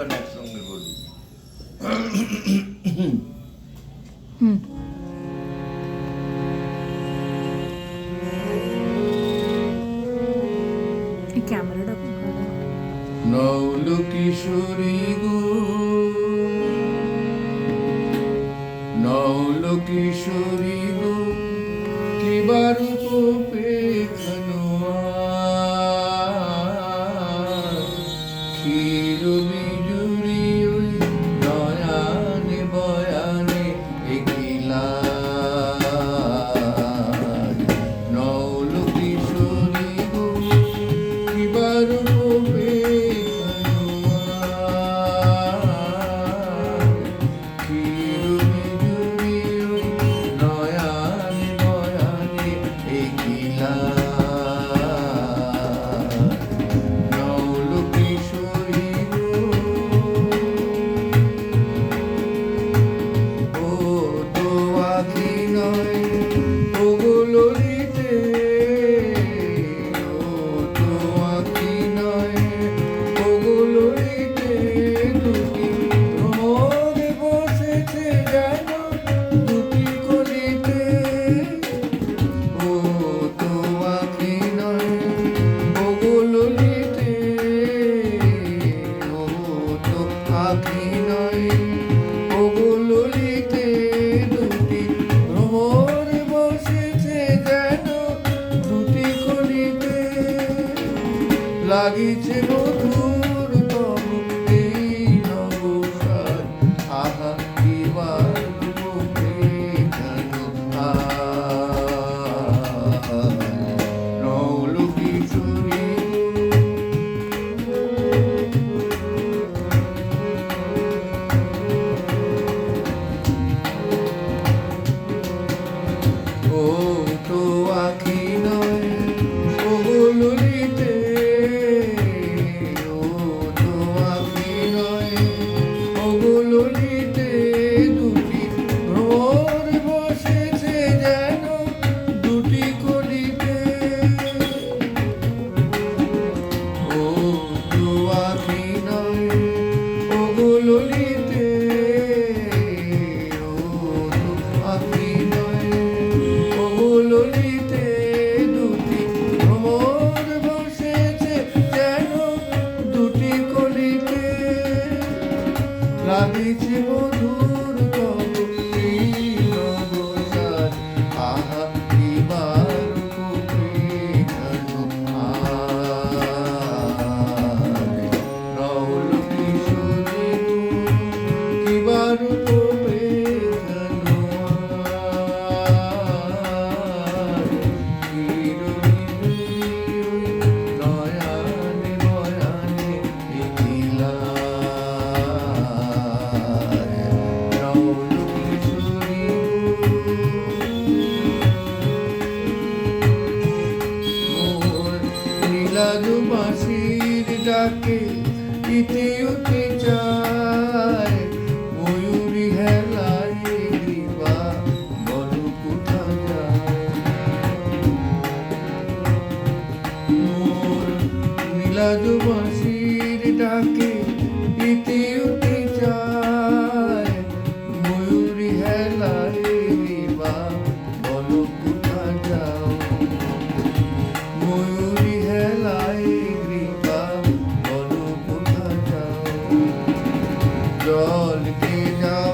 একসঙ্গে বলি। ক্যামেরাটা খুব ভালো। নৌল কিশোরী গো, নৌল কিশোরী গো, কিবার পেখানো ক্ষীর বিজুরি ওই নয়ানে বয়ানে একিলা নৌল কিশোরী গো, কিবার লাগিছে মধুর তব এই নবসার আহা কিবার নৌল কিশোরী ও তো আখি নয় ও ললিতে লাগিছে মধুর তব এই নবসার আহা কিবার নৌল কিশোরী কিবার বাঁশির ডাকে ইতি উঠে যায় ময়ূরী হেলায় দিবা বল কোথা যায় মোর নীলাজ বাঁশির ডাকে ইতি উঠে যায় ময়ূরী হেলায় দিবা বল কোথা যাও ময়ূরী হেলায় কৃপা বল কোথা যাও জল কে যাও